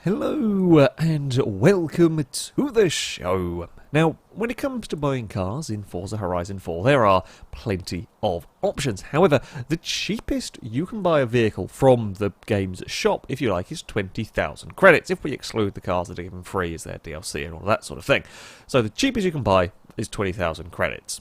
Hello and welcome to the show. Now, when it comes to buying cars in Forza Horizon 4, there are plenty of options. However, the cheapest you can buy a vehicle from the game's shop, if you like, is 20,000 credits, if we exclude the cars that are given free as their DLC and all that sort of thing. So the cheapest you can buy is 20,000 credits.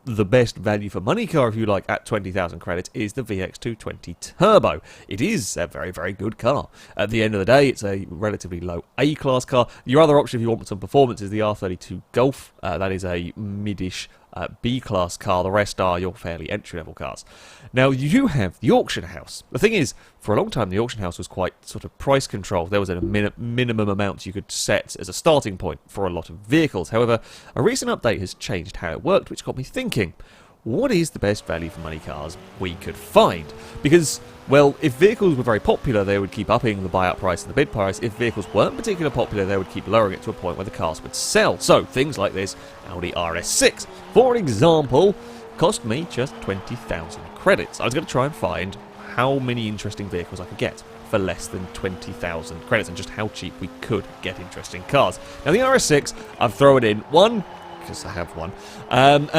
The best value for money car, if you like, at 20,000 credits is the VX220 Turbo. It is a very, very good car. At the end of the day, it's a relatively low A-class car. Your other option, if you want some performance, is the R32 Golf. That is a mid-ish B-class car. The rest are your fairly entry-level cars. Now, you do have the auction house. The thing is, for a long time, the auction house was quite sort of price controlled. There was a minimum amount you could set as a starting point for a lot of vehicles. However, a recent update has changed how it worked, which got me thinking, what is the best value for money cars we could find? Because, well, if vehicles were very popular, they would keep upping the buyout price and the bid price. If vehicles weren't particularly popular, they would keep lowering it to a point where the cars would sell. So, things like this Audi RS6, for example, cost me just 20,000 credits. I was going to try and find how many interesting vehicles I could get for less than 20,000 credits and just how cheap we could get interesting cars. Now, the RS6, I've thrown in one, because I have one, and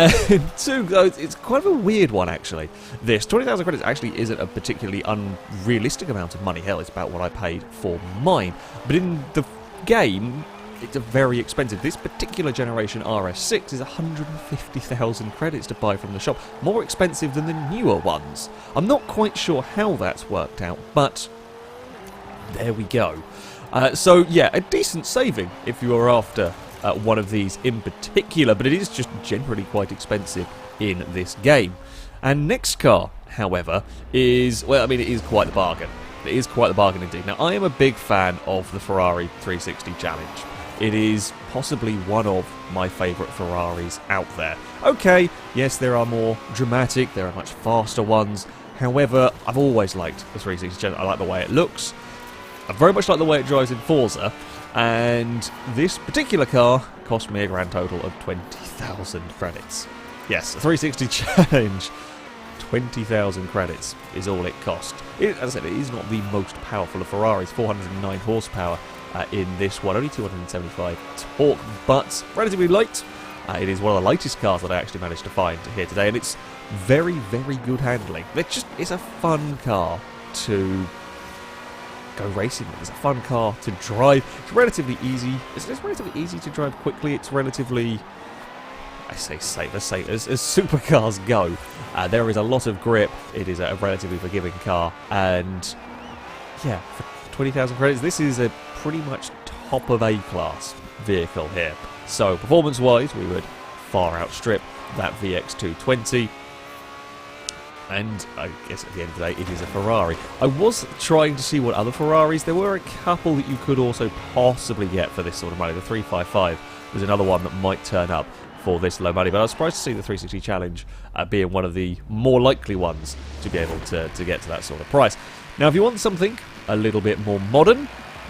two, it's quite of a weird one actually. This 20,000 credits actually isn't a particularly unrealistic amount of money. Hell, it's about what I paid for mine. But in the game, it's a very expensive. This particular generation RS6 is 150,000 credits to buy from the shop. More expensive than the newer ones. I'm not quite sure how that's worked out, but there we go. So yeah, a decent saving if you are after one of these in particular, but it is just generally quite expensive in this game. And next car, however, is, well, I mean, it is quite the bargain. It is quite the bargain indeed. Now, I am a big fan of the Ferrari 360 Challenge. It is possibly one of my favourite Ferraris out there. Okay, yes, there are more dramatic, there are much faster ones. However, I've always liked the 360 Challenge. I like the way it looks. I very much like the way it drives in Forza. And this particular car cost me a grand total of 20,000 credits. Yes, a 360 Challenge, 20,000 credits is all it cost. As I said, it is not the most powerful of Ferraris, 409 horsepower in this one, only 275 torque, but relatively light. It is one of the lightest cars that I actually managed to find here today, and it's very, very good handling. It's a fun car to go racing with. It's a fun car to drive. It's relatively easy. It's relatively easy to drive quickly. It's relatively, I say safe, as supercars go. There is a lot of grip. It is a relatively forgiving car, and yeah, for 20,000 credits, this is a pretty much top of A-class vehicle here. So performance-wise, we would far outstrip that VX220. And I guess at the end of the day, it is a Ferrari. I was trying to see what other Ferraris, there were a couple that you could also possibly get for this sort of money. The 355 was another one that might turn up for this low money, but I was surprised to see the 360 Challenge being one of the more likely ones to be able to get to that sort of price. Now, if you want something a little bit more modern,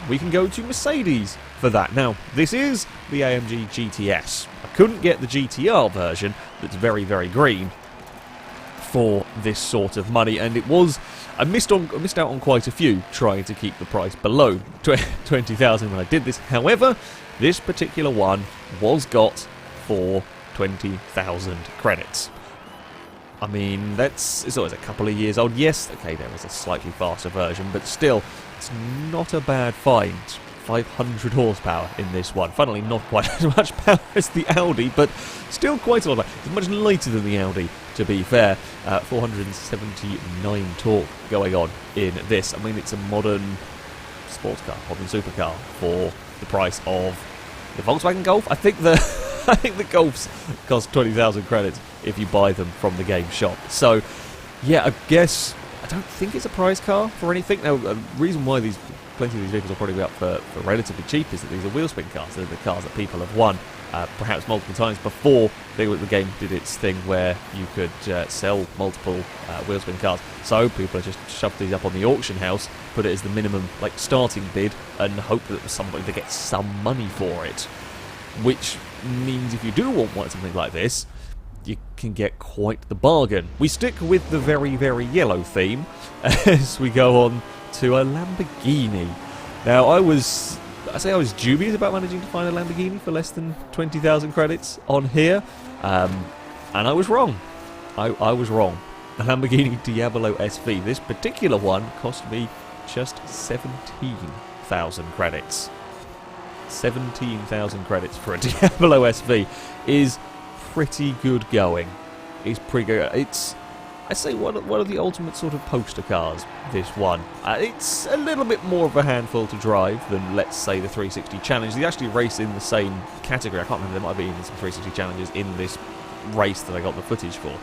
we can go to Mercedes for that. Now, this is the AMG GTS. I couldn't get the GTR version that's very, very green for this sort of money, and I missed out on quite a few trying to keep the price below 20,000 when I did this. However, this particular one was got for 20,000 credits. I mean, it's always a couple of years old. Yes, okay, there is a slightly faster version, but still, it's not a bad find. 500 horsepower in this one. Funnily, not quite as much power as the Audi, but still quite a lot of power. It's much lighter than the Audi, to be fair. 479 torque going on in this. I mean, it's a modern sports car, modern supercar for the price of the Volkswagen Golf. I think the Golfs cost 20,000 credits if you buy them from the game shop. So, yeah, I guess I don't think it's a prize car for anything. Now, the reason why plenty of these vehicles will probably be up for relatively cheap is that these are wheel spin cars. They're the cars that people have won perhaps multiple times before the game did its thing where you could sell multiple wheel spin cars. So people have just shoved these up on the auction house, put it as the minimum starting bid, and hope that somebody to get some money for it. Which means if you do want something like this, you can get quite the bargain. We stick with the very, very yellow theme as we go on to a Lamborghini. Now, I was dubious about managing to find a Lamborghini for less than 20,000 credits on here, and I was wrong. I was wrong. The Lamborghini Diablo SV, this particular one, cost me just 17,000 credits. 17,000 credits for a Diablo SV is pretty good going. It's pretty good. It's, I'd say, one of the ultimate sort of poster cars, this one. It's a little bit more of a handful to drive than, let's say, the 360 Challenge. They actually race in the same category. I can't remember, there might have been some 360 Challenges in this race that I got the footage for.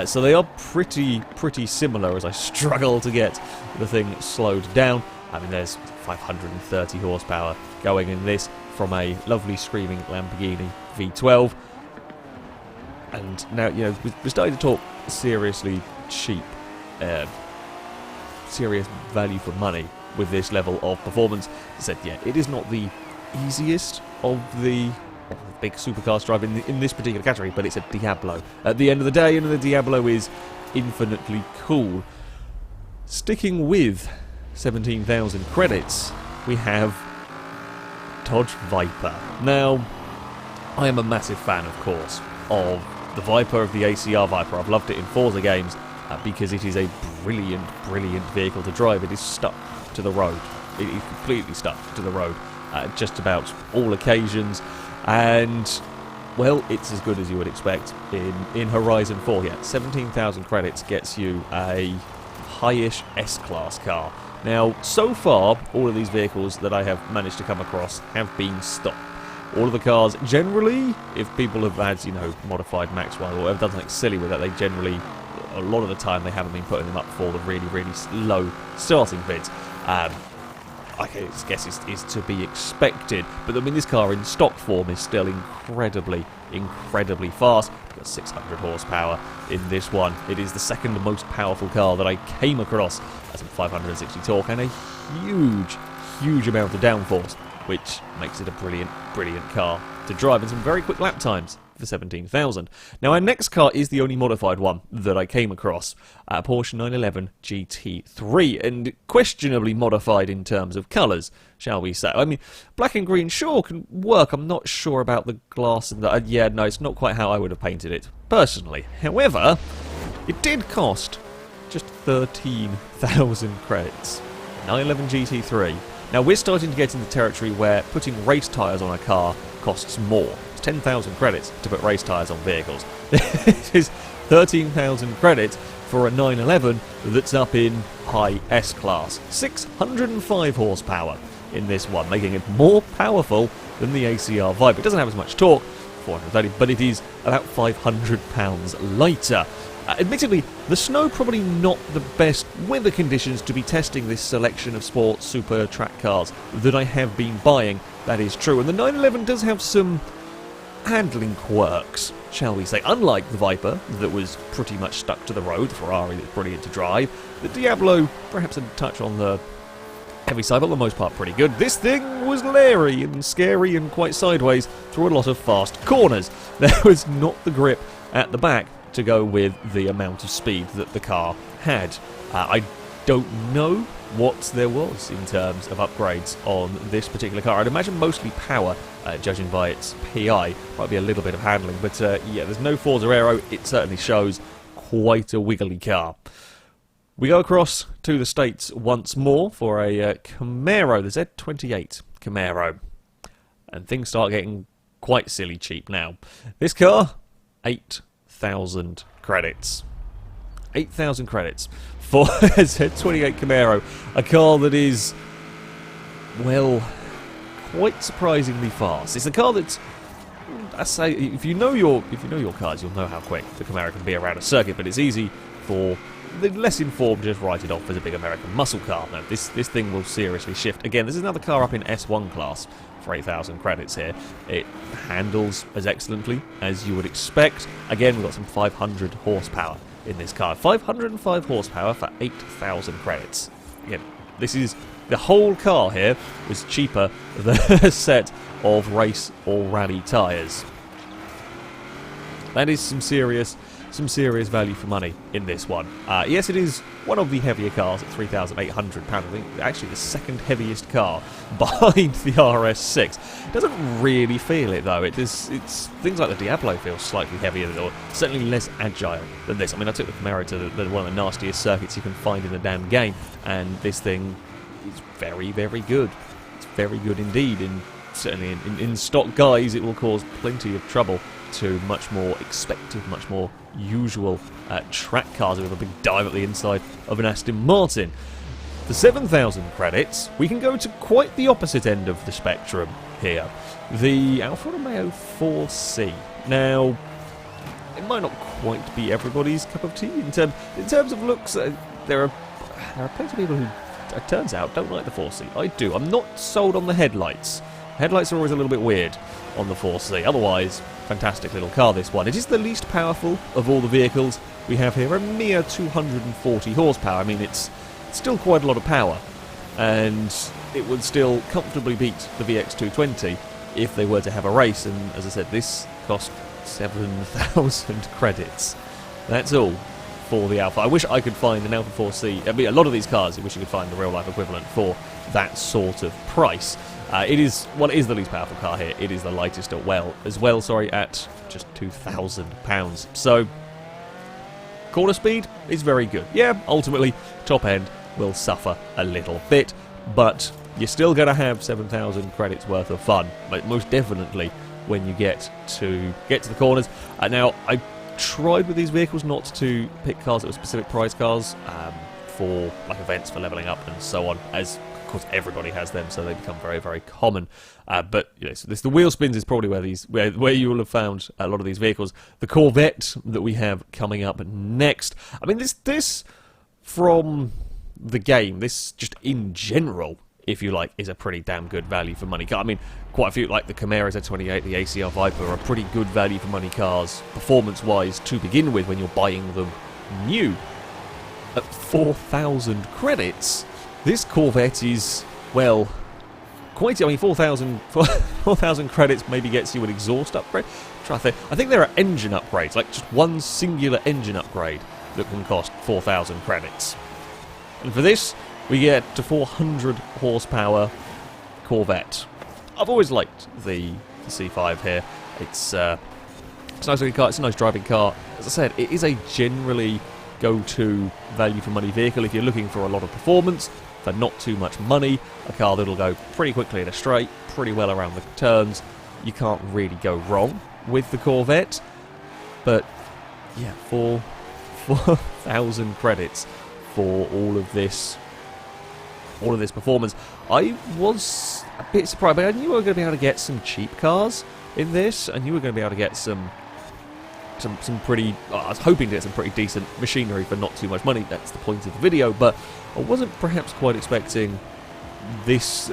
So they are pretty similar as I struggle to get the thing slowed down. I mean, there's 530 horsepower going in this from a lovely screaming Lamborghini V12. And now, you know, we're starting to talk seriously cheap, serious value for money with this level of performance. As I said, yeah, it is not the easiest of the big supercars to drive in this particular category, but it's a Diablo. At the end of the day, and the Diablo is infinitely cool. Sticking with 17,000 credits, we have Dodge Viper. Now, I am a massive fan, of course, of the Viper, of the ACR Viper. I've loved it in Forza games because it is a brilliant vehicle to drive. It is stuck to the road. It is completely stuck to the road just about all occasions. And, well, it's as good as you would expect in Horizon 4. Yeah, 17,000 credits gets you a high-ish S-Class car. Now, so far, all of these vehicles that I have managed to come across have been stock. All of the cars, generally, if people have had, you know, modified Maxwell or have done something silly with that, they generally, a lot of the time, they haven't been putting them up for the really low starting bids. I guess is to be expected, but I mean, this car in stock form is still incredibly fast. It's got 600 horsepower in this one. It is the second most powerful car that I came across. Has some 560 torque and a huge amount of downforce, which makes it a brilliant car to drive, and some very quick lap times for 17,000. Now, our next car is the only modified one that I came across, a Porsche 911 GT3, and questionably modified in terms of colours, shall we say. I mean, black and green sure can work. I'm not sure about the glass and the... yeah, no, it's not quite how I would have painted it, personally. However, it did cost just 13,000 credits. 911 GT3. Now, we're starting to get into territory where putting race tyres on a car costs more. It's 10,000 credits to put race tyres on vehicles. This is 13,000 credits for a 911 that's up in high S-Class. 605 horsepower in this one, making it more powerful than the ACR Viper. It doesn't have as much torque, 430, but it is about 500 pounds lighter. Admittedly, the snow probably not the best weather conditions to be testing this selection of sports super track cars that I have been buying, that is true. And the 911 does have some handling quirks, shall we say. Unlike the Viper, that was pretty much stuck to the road, the Ferrari that's brilliant to drive, the Diablo perhaps a touch on the heavy side, but for the most part pretty good. This thing was leery and scary and quite sideways through a lot of fast corners. There was not the grip at the back to go with the amount of speed that the car had. I don't know what there was in terms of upgrades on this particular car. I'd imagine mostly power, judging by its PI. Might be a little bit of handling, but yeah, there's no Forza Aero. It certainly shows quite a wiggly car. We go across to the States once more for a Camaro, the Z28 Camaro. And things start getting quite silly cheap now. This car, 8,000 credits. 8,000 credits for a Z28 Camaro, a car that is, well, quite surprisingly fast. It's a car that's, I say, if you know your cars, you'll know how quick the Camaro can be around a circuit, but it's easy for the less informed to just write it off as a big American muscle car. No, this thing will seriously shift. Again, this is another car up in S1 class for 8,000 credits here. It handles as excellently as you would expect. Again, we've got some 500 horsepower in this car. 505 horsepower for 8,000 credits. Again, this is... the whole car here was cheaper than a set of race or rally tyres. That is some serious some serious value for money in this one. Yes, it is one of the heavier cars at £3,800. I think actually the second heaviest car behind the RS6. Doesn't really feel it though. It's things like the Diablo feels slightly heavier, or certainly less agile than this. I mean, I took the Camaro to one of the nastiest circuits you can find in the damn game, and this thing is very, very good. It's very good indeed. Certainly in stock guise, it will cause plenty of trouble to much more expected, much more usual track cars with a big dive at the inside of an Aston Martin. For 7,000 credits, we can go to quite the opposite end of the spectrum here. The Alfa Romeo 4C. Now, it might not quite be everybody's cup of tea in terms of looks. There are plenty of people who, it turns out, don't like the 4C. I do. I'm not sold on the headlights. Headlights are always a little bit weird on the 4C. Otherwise, fantastic little car, this one. It is the least powerful of all the vehicles we have here. A mere 240 horsepower. I mean, it's still quite a lot of power. And it would still comfortably beat the VX220 if they were to have a race. And as I said, this cost 7,000 credits. That's all for the Alfa. I wish I could find an Alfa 4C. I mean, a lot of these cars, I wish you could find the real-life equivalent for that sort of price. It is the least powerful car here. It is the lightest at at just £2,000. So, corner speed is very good. Yeah, ultimately, top end will suffer a little bit, but you're still going to have 7,000 credits worth of fun. But most definitely when you get to the corners. Now, I tried with these vehicles not to pick cars that were specific prize cars for like events for leveling up and so on, as of course everybody has them, so they become very, very common. But you know, so the wheel spins is probably where you will have found a lot of these vehicles. The Corvette that we have coming up next. I mean, this from the game, this just in general, if you like, is a pretty damn good value for money car. I mean, quite a few, like the Camaro Z28, the ACR Viper, are pretty good value for money cars, performance-wise, to begin with, when you're buying them new. At 4,000 credits, this Corvette is, well, quite... I mean, 4,000 credits maybe gets you an exhaust upgrade. I think there are engine upgrades, like just one singular engine upgrade that can cost 4,000 credits. And for this, we get to 400 horsepower Corvette. I've always liked the C5 here. It's a nice looking car, it's a nice driving car. As I said, it is a generally go-to value for money vehicle if you're looking for a lot of performance, for not too much money, a car that'll go pretty quickly in a straight, pretty well around the turns. You can't really go wrong with the Corvette. But yeah, 4,000 credits for all of this performance. I was a bit surprised, but I knew we were going to be able to get some cheap cars in this, and you were going to be able to get some pretty... I was hoping to get some pretty decent machinery for not too much money. That's the point of the video, but I wasn't perhaps quite expecting this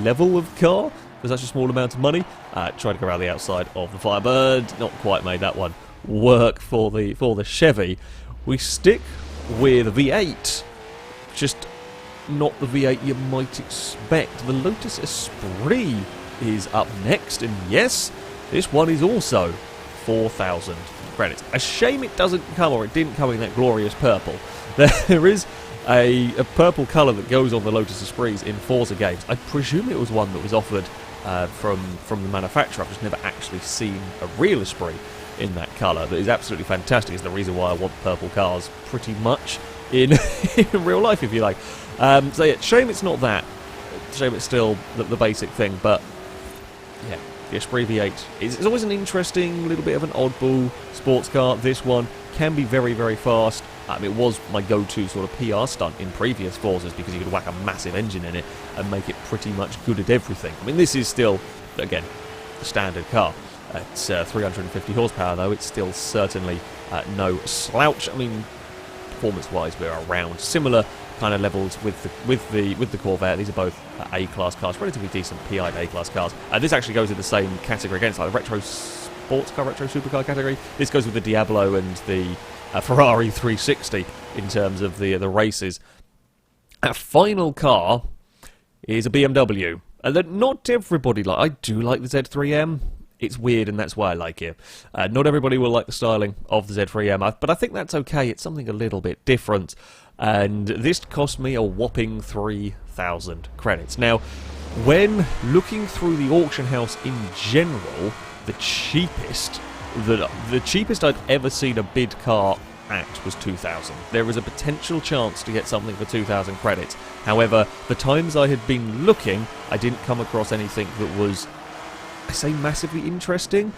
level of car for such a small amount of money. Tried to go around the outside of the Firebird, not quite made that one work for the Chevy. We stick with a V8, just not the V8 you might expect. The Lotus Esprit is up next, and yes, this one is also 4,000 credits. A shame it didn't come in that glorious purple. There is a purple colour that goes on the Lotus Esprits in Forza games. I presume it was one that was offered from the manufacturer. I've just never actually seen a real Esprit in that colour. That is absolutely fantastic. It's the reason why I want purple cars pretty much in real life, if you like. So yeah, shame it's not that. Shame it's still the basic thing, but yeah, the Esprit V8 is always an interesting little bit of an oddball sports car. This one can be very, very fast. It was my go-to sort of PR stunt in previous Forzas because you could whack a massive engine in it and make it pretty much good at everything. I mean, this is still, again, a standard car. It's 350 horsepower, though. It's still certainly no slouch. I mean, performance-wise, we're around similar kind of levels with the Corvette. These are both A-class cars, relatively decent PI'd A-class cars. This actually goes in the same category again. It's like the retro sports car, retro supercar category. This goes with the Diablo and the Ferrari 360 in terms of the races. Our final car is a BMW. And not everybody I do like the Z3M. It's weird, and that's why I like it. Not everybody will like the styling of the Z3M, but I think that's okay. It's something a little bit different. And this cost me a whopping 3,000 credits. Now, when looking through the auction house in general, the cheapest I'd ever seen a bid car at was 2,000. There was a potential chance to get something for 2,000 credits. However, the times I had been looking, I didn't come across anything that was, I say, massively interesting.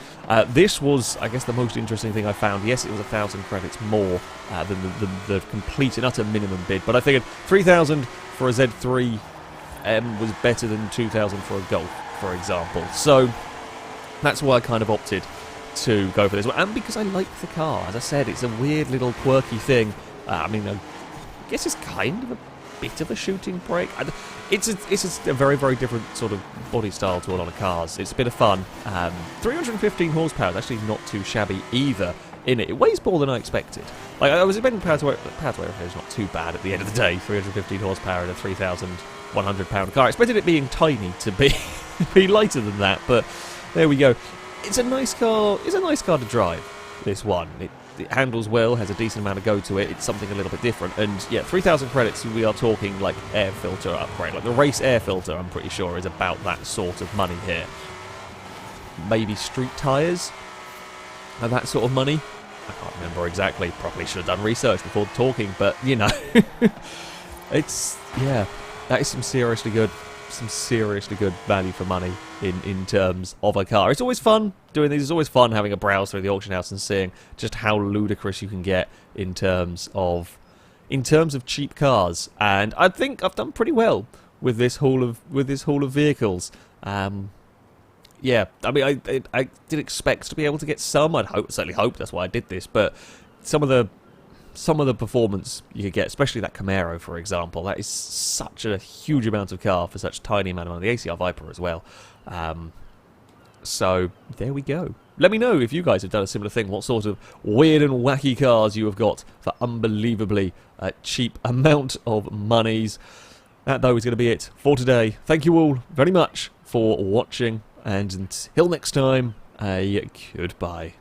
This was, I guess, the most interesting thing I found. Yes, it was 1,000 credits more than the complete and utter minimum bid, but I figured 3,000 for a Z3 was better than 2,000 for a Golf, for example. So that's why I kind of opted to go for this one, and because I like the car. As I said, it's a weird little quirky thing. I mean, I guess it's kind of a bit of a shooting brake. It's a very, very different sort of body style to a lot of cars. It's a bit of fun. 315 horsepower is actually not too shabby either in it. It weighs more than I expected. Like, I was expecting power to weight is not too bad at the end of the day. 315 horsepower in a 3,100 pound car. I expected it being tiny to be be lighter than that, but there we go. It's a nice car. It's a nice car to drive, this one. It handles well, has a decent amount of go to it. It's something a little bit different. And yeah, 3,000 credits, we are talking like air filter upgrade. Like the race air filter, I'm pretty sure, is about that sort of money here. Maybe street tyres are that sort of money. I can't remember exactly. Probably should have done research before talking, but you know. It's, yeah, that is some seriously good value for money in terms of a car. It's always fun doing these. It's always fun having a browse through the auction house and seeing just how ludicrous you can get in terms of cheap cars. And I think I've done pretty well with this haul of vehicles. Yeah, I mean, I did expect to be able to get some. Certainly hope that's why I did this. But some of the performance you could get, especially that Camaro, for example, that is such a huge amount of car for such a tiny amount of money. The ACR Viper as well. So there we go. Let me know if you guys have done a similar thing. What sort of weird and wacky cars you have got for unbelievably cheap amount of monies. That, though, is going to be it for today. Thank you all very much for watching, and until next time, a goodbye.